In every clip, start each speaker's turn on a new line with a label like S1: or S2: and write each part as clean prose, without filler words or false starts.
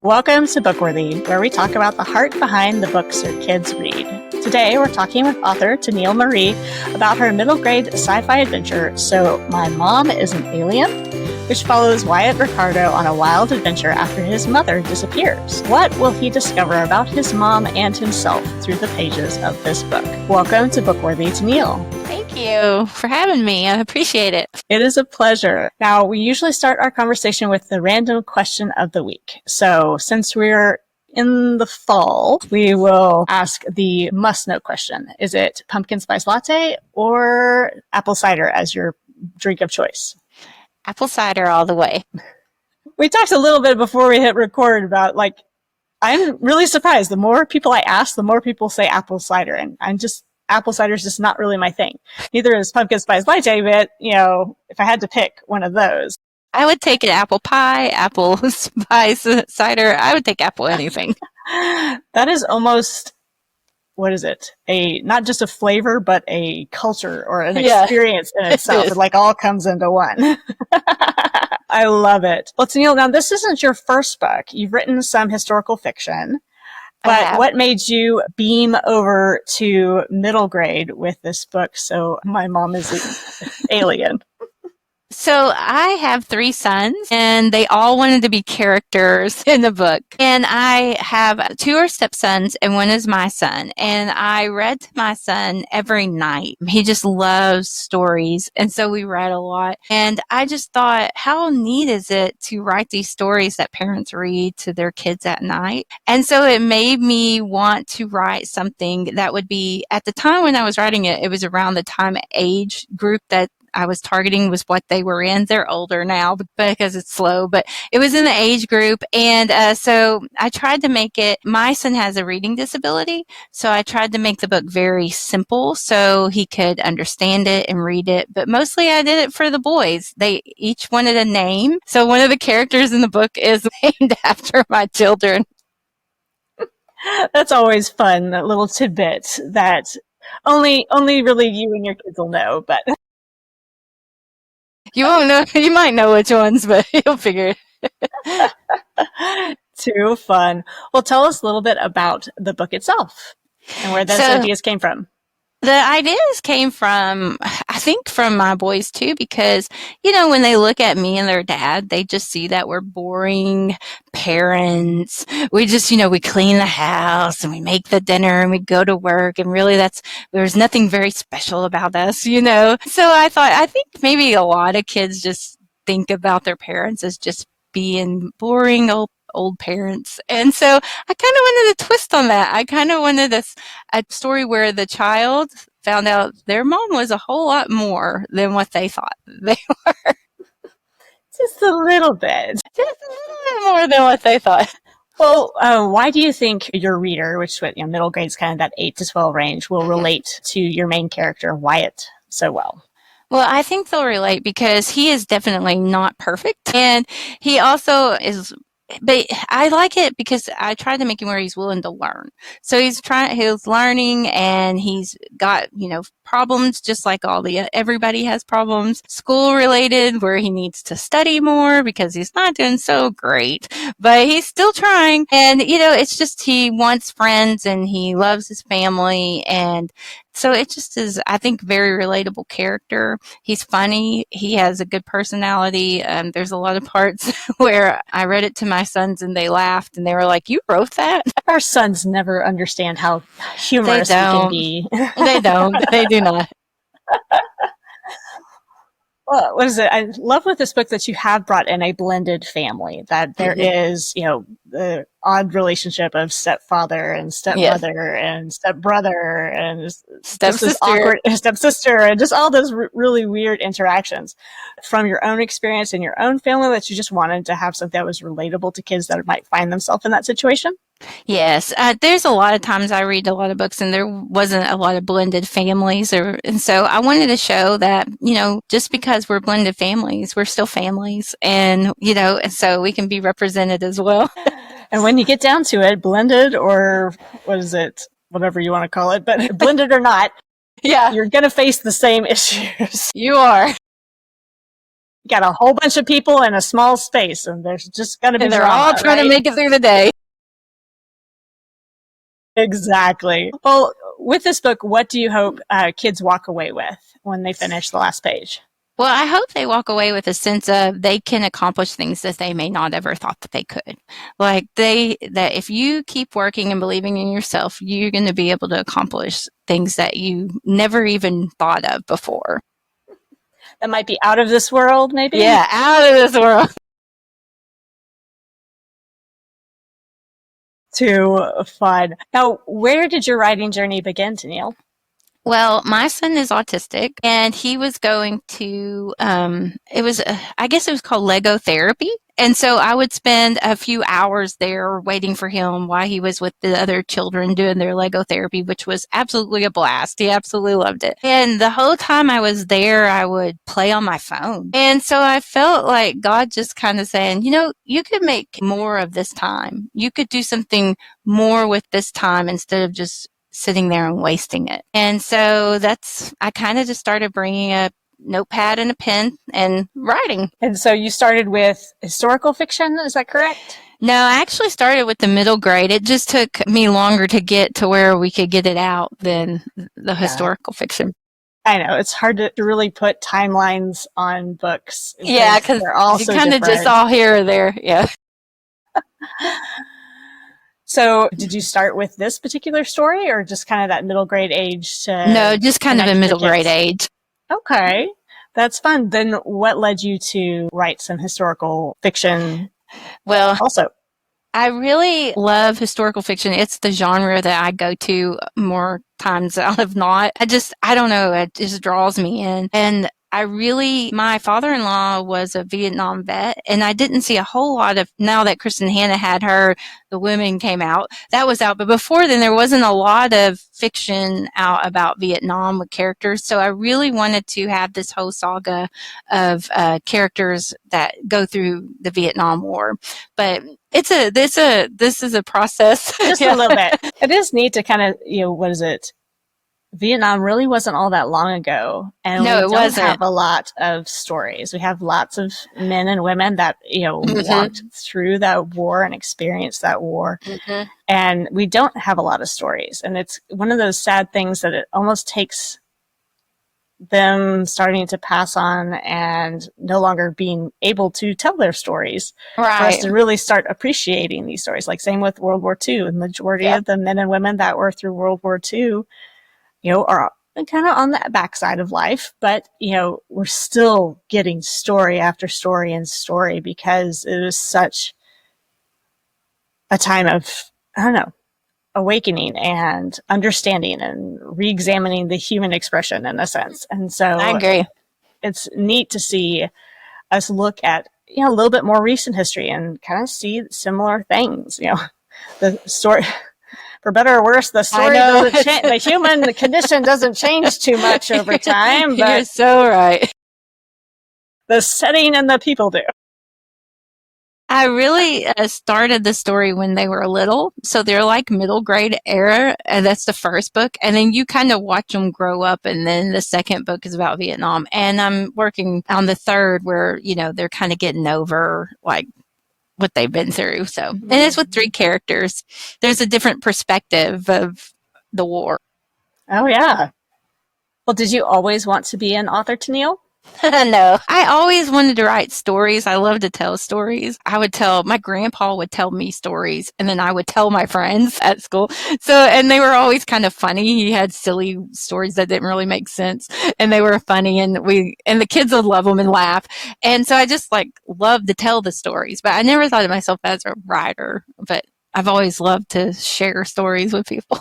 S1: Welcome to Bookworthy, where we talk about the heart behind the books your kids read. Today, we're talking with author Tenille Marie about her middle grade sci-fi adventure, So My Mom is an Alien, which follows Wyatt Ricardo on a wild adventure after his mother disappears. What will he discover about his mom and himself through the pages of this book? Welcome to Bookworthy, Tenille.
S2: Thank you for having me. I appreciate it.
S1: It is a pleasure. Now, we usually start our conversation with the random question of the week. So since we're in the fall, we will ask the must-know question. Is it pumpkin spice latte or apple cider as your drink of choice?
S2: Apple cider all the way.
S1: We talked a little bit before we hit record about, I'm really surprised. The more people I ask, the more people say apple cider. And apple cider is just not really my thing. Neither is pumpkin spice latte, but, if I had to pick one of those.
S2: I would take an apple pie, apple spice cider. I would take apple anything.
S1: That is almost, what is it? Not just a flavor, but a culture or an experience in itself. It all comes into one. I love it. Well, Tenille, now this isn't your first book. You've written some historical fiction. But what made you beam over to middle grade with this book? So My Mom is an Alien.
S2: So I have 3 sons, and they all wanted to be characters in the book. And I have 2 are stepsons, and 1 is my son. And I read to my son every night. He just loves stories, and so we read a lot. And I just thought, how neat is it to write these stories that parents read to their kids at night? And so it made me want to write something that would be, at the time when I was writing it, it was around the time age group that I was targeting was what they were in. They're older now because it's slow, but it was in the age group. And so I tried to make it, my son has a reading disability, so I tried to make the book very simple so he could understand it and read it. But mostly I did it for the boys. They each wanted a name. So one of the characters in the book is named after my children.
S1: That's always fun, that little tidbit that only really you and your kids will know, but
S2: you won't know. You might know which ones, but you'll figure it.
S1: Too fun. Well, tell us a little bit about the book itself and where those ideas came from.
S2: The ideas came from, I think, from my boys too, because, when they look at me and their dad, they just see that we're boring parents. We just, we clean the house and we make the dinner and we go to work, and really there's nothing very special about us, So I think maybe a lot of kids just think about their parents as just being boring old parents. And so I kind of wanted a twist on that. I kind of wanted a story where the child found out their mom was a whole lot more than what they thought they were.
S1: Just a little bit.
S2: Just a little bit more than what they thought.
S1: Well, why do you think your reader, which middle grade is kind of that 8 to 12 range, will relate to your main character, Wyatt, so well?
S2: Well, I think they'll relate because he is definitely not perfect. And he also is, but I like it because I tried to make him where he's willing to learn. So he's learning, and he's got, problems just like everybody has problems, school related, where he needs to study more because he's not doing so great, but he's still trying. And, it's just, he wants friends and he loves his family. And so it just is, I think, very relatable character. He's funny. He has a good personality. There's a lot of parts where I read it to my sons and they laughed and they were like, "You wrote that?"
S1: Our sons never understand how humorous we can be.
S2: They don't. They do not.
S1: Well, what is it? I love with this book that you have brought in a blended family, that there is, the odd relationship of stepfather and stepmother and stepbrother and stepsister and just all those really weird interactions from your own experience in your own family, that you just wanted to have something that was relatable to kids that might find themselves in that situation.
S2: Yes, there's a lot of times I read a lot of books and there wasn't a lot of blended families, and so I wanted to show that, just because we're blended families, we're still families, and, and so we can be represented as well.
S1: And when you get down to it, blended or what is it, whatever you want to call it, but blended or not, you're going to face the same issues.
S2: You are.
S1: You got a whole bunch of people in a small space, and there's just going to be
S2: And they're
S1: drama,
S2: all trying to make it through the day.
S1: Exactly. Well, with this book, what do you hope kids walk away with when they finish the last page?
S2: Well, I hope they walk away with a sense of they can accomplish things that they may not ever thought that they could. Like that if you keep working and believing in yourself, you're going to be able to accomplish things that you never even thought of before.
S1: That might be out of this world, maybe?
S2: Yeah, out of this world.
S1: Too fun. Now, where did your writing journey begin, Tenille?
S2: Well, my son is autistic, and he was going to, I guess it was called Lego therapy. And so I would spend a few hours there waiting for him while he was with the other children doing their Lego therapy, which was absolutely a blast. He absolutely loved it. And the whole time I was there, I would play on my phone. And so I felt like God just kind of saying, you could make more of this time. You could do something more with this time instead of just sitting there and wasting it. And so I kind of just started bringing a notepad and a pen and writing.
S1: And so you started with historical fiction, is that correct?
S2: No, I actually started with the middle grade. It just took me longer to get to where we could get it out than the historical fiction.
S1: I know, it's hard to really put timelines on books.
S2: Yeah, because
S1: they're all
S2: you
S1: so
S2: kind of just all here or there. Yeah.
S1: So did you start with this particular story or just kind of that middle grade age?
S2: No, just kind of a middle grade age.
S1: Okay. That's fun. Then what led you to write some historical fiction?
S2: Well,
S1: also,
S2: I really love historical fiction. It's the genre that I go to more times out of not. I don't know. It just draws me in. And my father-in-law was a Vietnam vet, and I didn't see a whole lot of, now that Kristen Hanna had The Women came out, that was out. But before then, there wasn't a lot of fiction out about Vietnam with characters. So I really wanted to have this whole saga of characters that go through the Vietnam War. But this is a process.
S1: Just a little bit. It is neat to kind of, what is it? Vietnam really wasn't all that long ago, and we don't have a lot of stories. We have lots of men and women that walked through that war and experienced that war, and we don't have a lot of stories. And it's one of those sad things that it almost takes them starting to pass on and no longer being able to tell their stories for us to really start appreciating these stories. Like same with World War II, and the majority of the men and women that were through World War II are kind of on the backside of life, but, we're still getting story after story and story because it was such a time of, awakening and understanding and re-examining the human expression in a sense. And so
S2: I agree.
S1: It's neat to see us look at, a little bit more recent history and kind of see similar things, the story. For better or worse, the story doesn't change. The human condition doesn't change too much over time. But
S2: you're so right.
S1: The setting and the people do.
S2: I really started the story when they were little. So they're like middle grade era. And that's the first book. And then you kind of watch them grow up. And then the second book is about Vietnam. And I'm working on the third where, they're kind of getting over like what they've been through. So, and it's with 3 characters. There's a different perspective of the war.
S1: Oh, yeah. Well, did you always want to be an author, Tenille?
S2: No. I always wanted to write stories. I love to tell stories. My grandpa would tell me stories, and then I would tell my friends at school. So, and they were always kind of funny. He had silly stories that didn't really make sense, and they were funny, and the kids would love them and laugh. And so I just loved to tell the stories, but I never thought of myself as a writer, but I've always loved to share stories with people.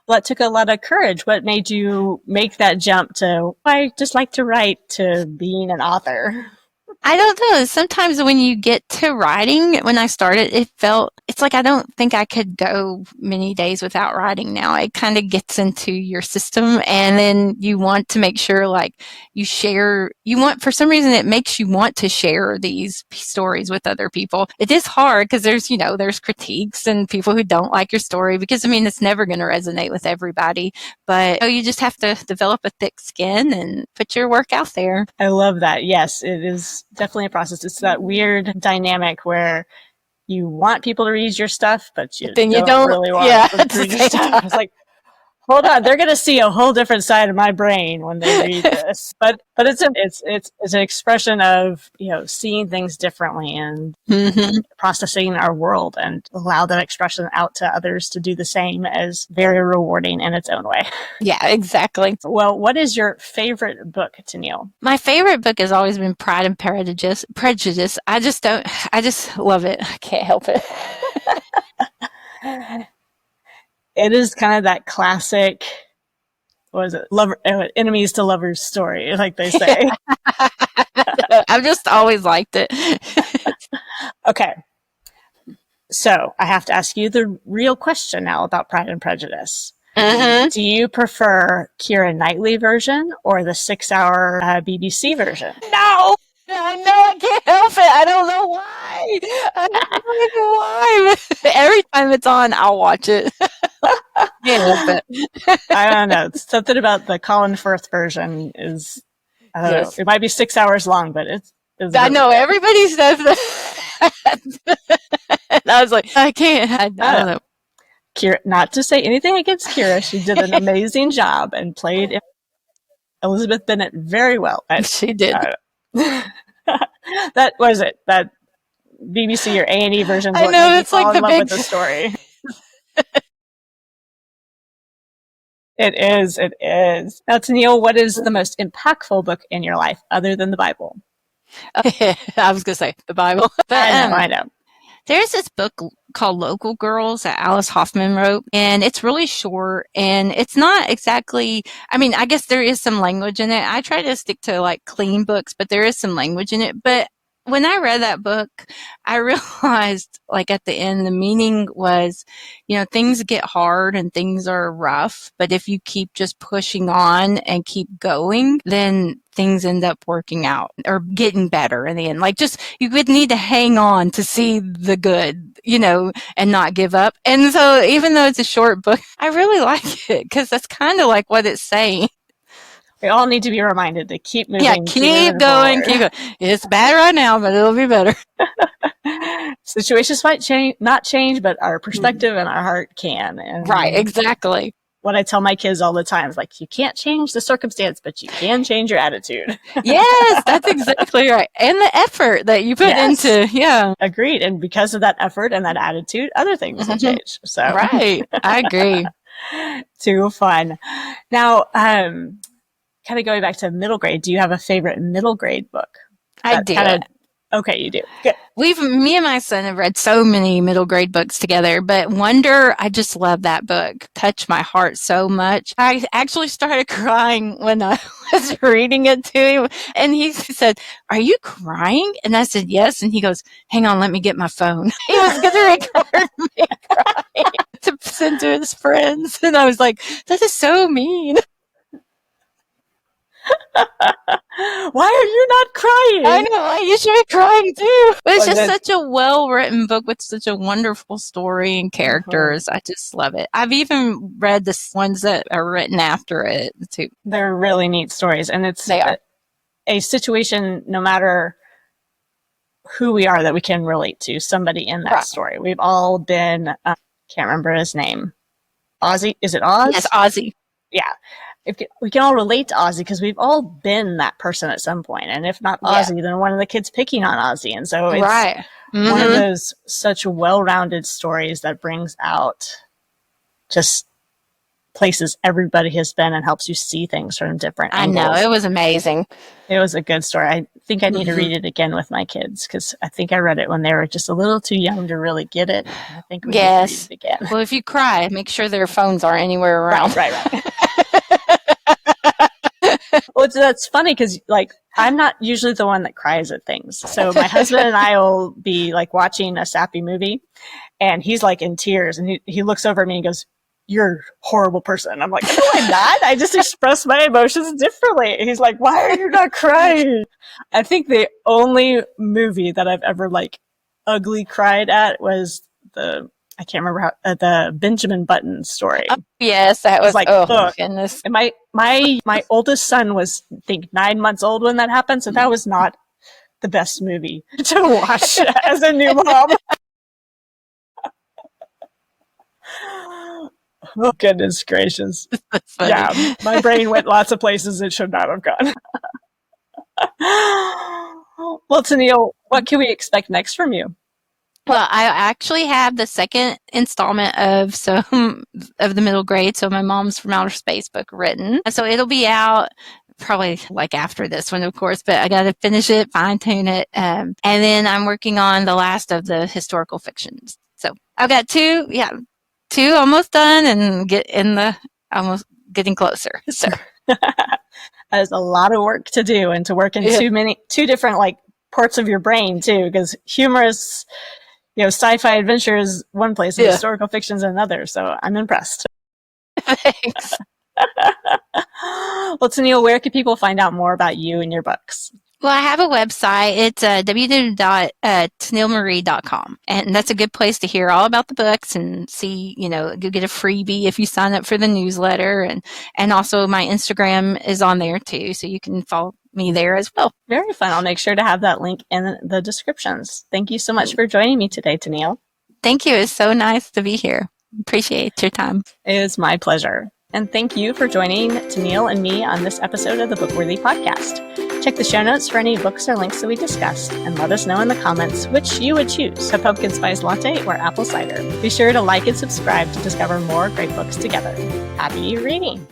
S1: Well, it took a lot of courage. What made you make that jump to, I just like to write, to being an author?
S2: I don't know. Sometimes when you get to writing, when I started, it's like I don't think I could go many days without writing now. It kind of gets into your system, and then you want to make sure like for some reason it makes you want to share these stories with other people. It is hard because there's critiques and people who don't like your story because, it's never going to resonate with everybody, but you just have to develop a thick skin and put your work out there.
S1: I love that. Yes, it is definitely a process. It's that weird dynamic where you want people to read your stuff, but you don't really want them to read your stuff. It's like, hold on, they're going to see a whole different side of my brain when they read this. But it's an expression of seeing things differently and processing our world, and allow that expression out to others to do the same is very rewarding in its own way.
S2: Yeah, exactly.
S1: Well, what is your favorite book, Tenille?
S2: My favorite book has always been Pride and Prejudice. I just love it. I can't help it.
S1: It is kind of that classic, what is it, enemies to lovers story, like they say.
S2: I've just always liked it.
S1: Okay. So I have to ask you the real question now about Pride and Prejudice. Mm-hmm. Do you prefer Keira Knightley version or the 6-hour BBC version?
S2: No, I can't help it. I don't know why. I don't know why. Every time it's on, I'll watch it. Can't help it.
S1: I don't know. It's something about the Colin Firth version is, I don't know. It might be 6 hours long, but it's
S2: I know everybody says that. I was like, I can't. I don't know.
S1: Keira, not to say anything against Keira, she did an amazing job and played Elizabeth Bennet very well.
S2: She did.
S1: That was it. That BBC or A&E version.
S2: I know, it's like the big
S1: with the story. It is. Now, Tenille, what is the most impactful book in your life other than the Bible?
S2: I was going to say the Bible. But,
S1: I know.
S2: There's this book called Local Girls that Alice Hoffman wrote, and it's really short, and it's not exactly, I guess there is some language in it. I try to stick to like clean books, but there is some language in it. But when I read that book, I realized like at the end, the meaning was, things get hard and things are rough, but if you keep just pushing on and keep going, then things end up working out or getting better in the end. Like just, you would need to hang on to see the good, and not give up. And so even though it's a short book, I really like it because that's kind of like what it's saying.
S1: We all need to be reminded to keep moving.
S2: Yeah, keep going. It's bad right now, but it'll be better.
S1: Situations might not change, but our perspective and our heart can. And
S2: right, exactly.
S1: What I tell my kids all the time is like, you can't change the circumstance, but you can change your attitude.
S2: Yes, that's exactly right. And the effort that you put into, yeah.
S1: Agreed. And because of that effort and that attitude, other things will change. So
S2: right, I agree.
S1: Too fun. Now, kind of going back to middle grade, do you have a favorite middle grade book?
S2: I do.
S1: Okay, you do. Good.
S2: Me and my son have read so many middle grade books together, but Wonder, I just love that book. Touched my heart so much. I actually started crying when I was reading it to him, and he said, "Are you crying?" And I said, "Yes." And he goes, "Hang on, let me get my phone." He was going to record me crying to send to his friends, and I was like, "That is so mean."
S1: Why are you not crying?
S2: I know, you should be crying too. But it's just such a well-written book with such a wonderful story and characters. I just love it. I've even read the ones that are written after it too.
S1: They're really neat stories, and
S2: they are
S1: a situation, no matter who we are, that we can relate to somebody in that story. We've all been, can't remember his name. Ozzy? Is it Oz?
S2: Yes, Ozzy.
S1: Yeah. We can all relate to Ozzy because we've all been that person at some point. And if not Ozzy, then one of the kids picking on Ozzy. And so it's one of those such well-rounded stories that brings out just places everybody has been and helps you see things from different angles.
S2: I know. It was amazing.
S1: It was a good story. I think I need to read it again with my kids because I think I read it when they were just a little too young to really get it. I think we need to read it again.
S2: Well, if you cry, make sure their phones aren't anywhere around.
S1: Right. Well, that's funny because like I'm not usually the one that cries at things. So my husband and I will be like watching a sappy movie, and he's like in tears, and he looks over at me and goes, "You're a horrible person." I'm like, "No, I'm not. I just express my emotions differently." And he's like, "Why are you not crying?" I think the only movie that I've ever like ugly cried at was I can't remember how the Benjamin Button story.
S2: Oh, yes, that was like, oh goodness.
S1: And my oldest son was, I think, 9 months old when that happened, so that was not the best movie to watch as a new mom. Oh, goodness gracious. Yeah, my brain went lots of places it should not have gone. Well, Tennille, what can we expect next from you?
S2: Well, I actually have the second installment of some of the middle grade, so my Mom's from Outer Space book written. So it'll be out probably like after this one, of course, but I got to finish it, fine tune it. And then I'm working on the last of the historical fictions. So I've got two almost done and almost getting closer. So
S1: there's a lot of work to do and to work in two different like parts of your brain too, because humorous, sci-fi adventure is one place and historical fiction is another. So I'm impressed.
S2: Thanks.
S1: Well, Tenille, where can people find out more about you and your books?
S2: Well, I have a website. It's www.tenillemarie.com. And that's a good place to hear all about the books and see, you get a freebie if you sign up for the newsletter. And also my Instagram is on there too. So you can follow me there as well.
S1: Very fun. I'll make sure to have that link in the descriptions. Thank you so much for joining me today, Tenille.
S2: Thank you. It's so nice to be here. Appreciate your time.
S1: It is my pleasure. And thank you for joining Tenille and me on this episode of the Bookworthy podcast. Check the show notes for any books or links that we discussed, and let us know in the comments which you would choose, a pumpkin spice latte or apple cider. Be sure to like and subscribe to discover more great books together. Happy reading!